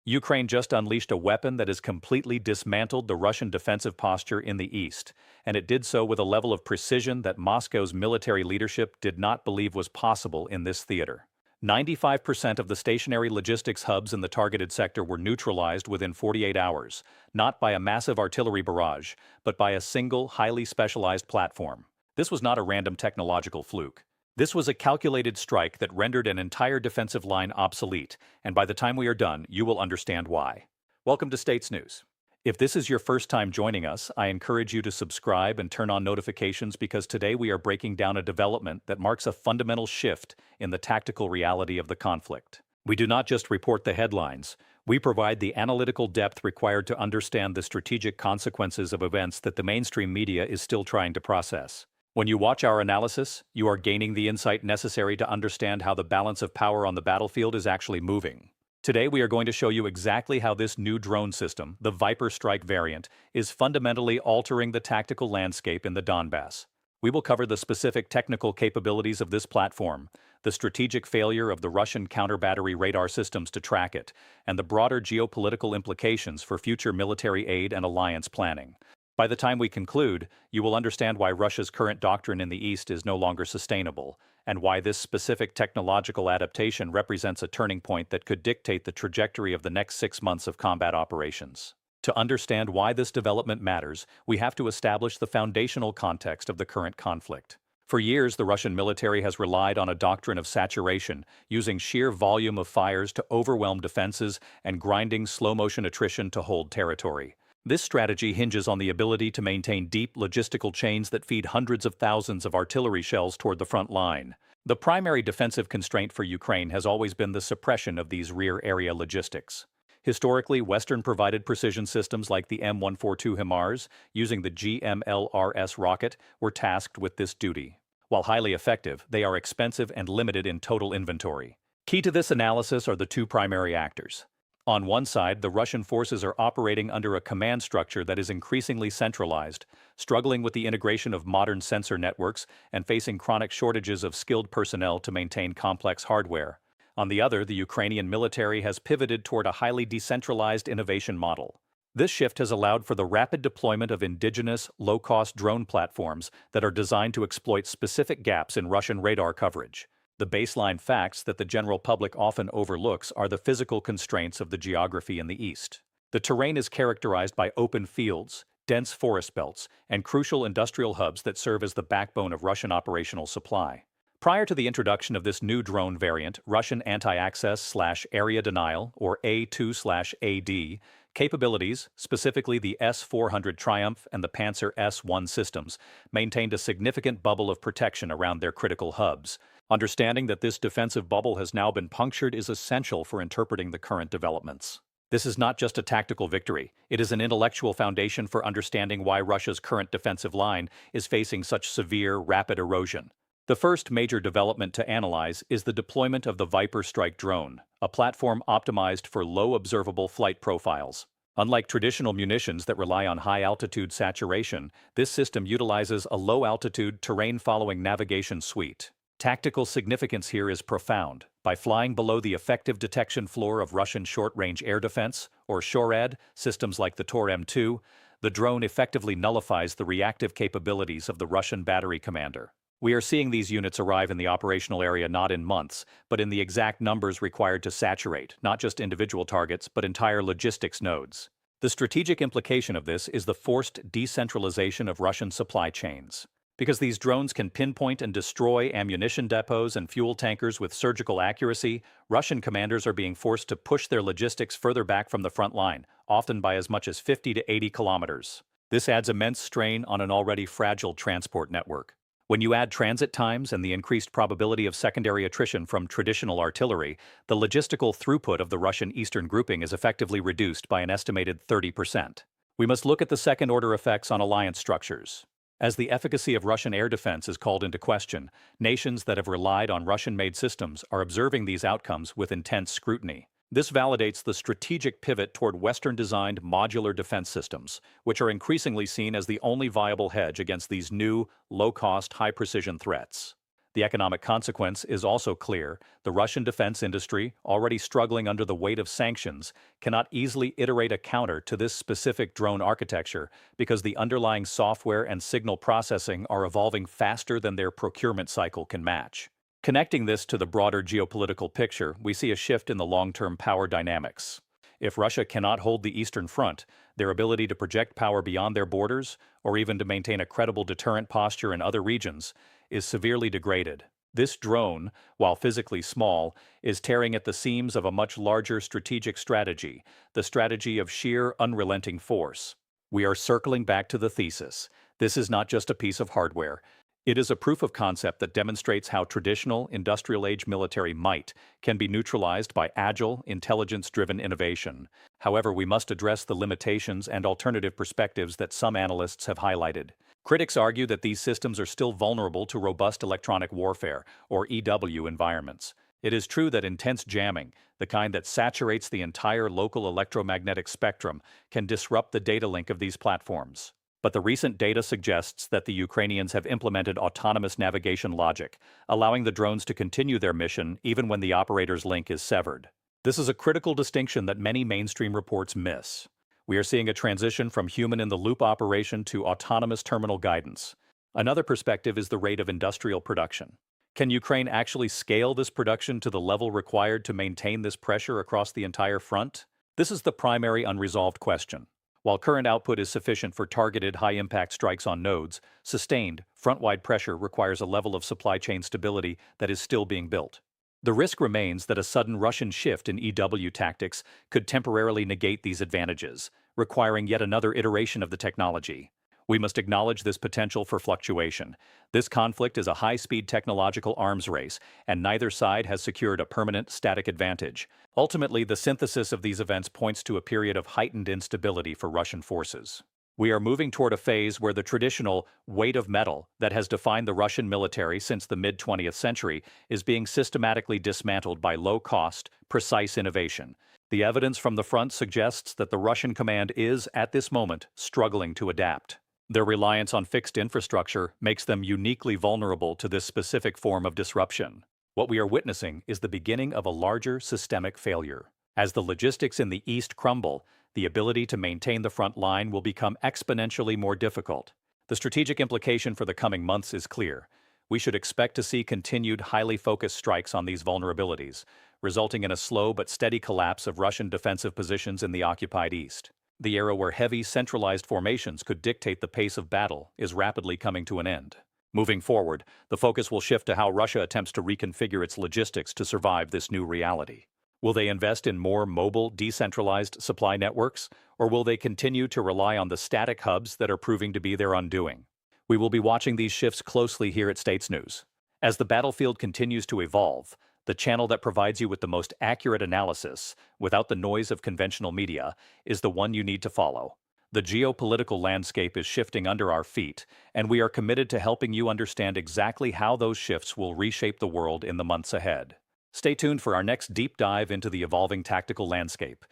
Ukraine just unleashed a weapon that has completely dismantled the Russian defensive posture in the east, and it did so with a level of precision that Moscow's military leadership did not believe was possible in this theater. 95% of the stationary logistics hubs in the targeted sector were neutralized within 48 hours, not by a massive artillery barrage, but by a single, highly specialized platform. This was not a random technological fluke. This was a calculated strike that rendered an entire defensive line obsolete, and by the time we are done, you will understand why. Welcome to States News. If this is your first time joining us, I encourage you to subscribe and turn on notifications because today we are breaking down a development that marks a fundamental shift in the tactical reality of the conflict. We do not just report the headlines, we provide the analytical depth required to understand the strategic consequences of events that the mainstream media is still trying to process. When you watch our analysis, you are gaining the insight necessary to understand how the balance of power on the battlefield is actually moving. Today, we are going to show you exactly how this new drone system, the Viper Strike variant, is fundamentally altering the tactical landscape in the Donbass. We will cover the specific technical capabilities of this platform, the strategic failure of the Russian counter-battery radar systems to track it, and the broader geopolitical implications for future military aid and alliance planning. By the time we conclude, you will understand why Russia's current doctrine in the East is no longer sustainable, and why this specific technological adaptation represents a turning point that could dictate the trajectory of the next 6 months of combat operations. To understand why this development matters, we have to establish the foundational context of the current conflict. For years, the Russian military has relied on a doctrine of saturation, using sheer volume of fires to overwhelm defenses and grinding slow-motion attrition to hold territory. This strategy hinges on the ability to maintain deep logistical chains that feed hundreds of thousands of artillery shells toward the front line. The primary defensive constraint for Ukraine has always been the suppression of these rear-area logistics. Historically, Western-provided precision systems like the M142 HIMARS, using the GMLRS rocket, were tasked with this duty. While highly effective, they are expensive and limited in total inventory. Key to this analysis are the two primary actors. On one side, the Russian forces are operating under a command structure that is increasingly centralized, struggling with the integration of modern sensor networks and facing chronic shortages of skilled personnel to maintain complex hardware. On the other, the Ukrainian military has pivoted toward a highly decentralized innovation model. This shift has allowed for the rapid deployment of indigenous, low-cost drone platforms that are designed to exploit specific gaps in Russian radar coverage. The baseline facts that the general public often overlooks are the physical constraints of the geography in the east. The terrain is characterized by open fields, dense forest belts, and crucial industrial hubs that serve as the backbone of Russian operational supply. Prior to the introduction of this new drone variant, Russian anti-access/area denial, or A2/AD, capabilities, specifically the S-400 Triumph and the Panzer S-1 systems, maintained a significant bubble of protection around their critical hubs. Understanding that this defensive bubble has now been punctured is essential for interpreting the current developments. This is not just a tactical victory, it is an intellectual foundation for understanding why Russia's current defensive line is facing such severe, rapid erosion. The first major development to analyze is the deployment of the Viper Strike drone, a platform optimized for low observable flight profiles. Unlike traditional munitions that rely on high-altitude saturation, this system utilizes a low-altitude terrain-following navigation suite. Tactical significance here is profound. By flying below the effective detection floor of Russian short-range air defense, or SHORAD, systems like the Tor M2, the drone effectively nullifies the reactive capabilities of the Russian battery commander. We are seeing these units arrive in the operational area not in months, but in the exact numbers required to saturate, not just individual targets, but entire logistics nodes. The strategic implication of this is the forced decentralization of Russian supply chains. Because these drones can pinpoint and destroy ammunition depots and fuel tankers with surgical accuracy, Russian commanders are being forced to push their logistics further back from the front line, often by as much as 50 to 80 kilometers. This adds immense strain on an already fragile transport network. When you add transit times and the increased probability of secondary attrition from traditional artillery, the logistical throughput of the Russian Eastern grouping is effectively reduced by an estimated 30%. We must look at the second-order effects on alliance structures. As the efficacy of Russian air defense is called into question, nations that have relied on Russian-made systems are observing these outcomes with intense scrutiny. This validates the strategic pivot toward Western-designed modular defense systems, which are increasingly seen as the only viable hedge against these new, low-cost, high-precision threats. The economic consequence is also clear. The Russian defense industry, already struggling under the weight of sanctions, cannot easily iterate a counter to this specific drone architecture because the underlying software and signal processing are evolving faster than their procurement cycle can match. Connecting this to the broader geopolitical picture, we see a shift in the long-term power dynamics. If Russia cannot hold the Eastern Front, their ability to project power beyond their borders, or even to maintain a credible deterrent posture in other regions, is severely degraded. This drone, while physically small, is tearing at the seams of a much larger strategic strategy, the strategy of sheer, unrelenting force. We are circling back to the thesis. This is not just a piece of hardware. It is a proof of concept that demonstrates how traditional, industrial-age military might can be neutralized by agile, intelligence-driven innovation. However, we must address the limitations and alternative perspectives that some analysts have highlighted. Critics argue that these systems are still vulnerable to robust electronic warfare, or EW environments. It is true that intense jamming, the kind that saturates the entire local electromagnetic spectrum, can disrupt the data link of these platforms. But the recent data suggests that the Ukrainians have implemented autonomous navigation logic, allowing the drones to continue their mission even when the operator's link is severed. This is a critical distinction that many mainstream reports miss. We are seeing a transition from human-in-the-loop operation to autonomous terminal guidance. Another perspective is the rate of industrial production. Can Ukraine actually scale this production to the level required to maintain this pressure across the entire front? This is the primary unresolved question. While current output is sufficient for targeted high-impact strikes on nodes, sustained, front-wide pressure requires a level of supply chain stability that is still being built. The risk remains that a sudden Russian shift in EW tactics could temporarily negate these advantages, requiring yet another iteration of the technology. We must acknowledge this potential for fluctuation. This conflict is a high-speed technological arms race, and neither side has secured a permanent, static advantage. Ultimately, the synthesis of these events points to a period of heightened instability for Russian forces. We are moving toward a phase where the traditional weight of metal that has defined the Russian military since the mid-20th century is being systematically dismantled by low-cost, precise innovation. The evidence from the front suggests that the Russian command is, at this moment, struggling to adapt. Their reliance on fixed infrastructure makes them uniquely vulnerable to this specific form of disruption. What we are witnessing is the beginning of a larger systemic failure. As the logistics in the East crumble, the ability to maintain the front line will become exponentially more difficult. The strategic implication for the coming months is clear. We should expect to see continued highly focused strikes on these vulnerabilities, resulting in a slow but steady collapse of Russian defensive positions in the occupied East. The era where heavy, centralized formations could dictate the pace of battle is rapidly coming to an end. Moving forward, the focus will shift to how Russia attempts to reconfigure its logistics to survive this new reality. Will they invest in more mobile, decentralized supply networks, or will they continue to rely on the static hubs that are proving to be their undoing? We will be watching these shifts closely here at States News. As the battlefield continues to evolve, the channel that provides you with the most accurate analysis, without the noise of conventional media, is the one you need to follow. The geopolitical landscape is shifting under our feet, and we are committed to helping you understand exactly how those shifts will reshape the world in the months ahead. Stay tuned for our next deep dive into the evolving tactical landscape,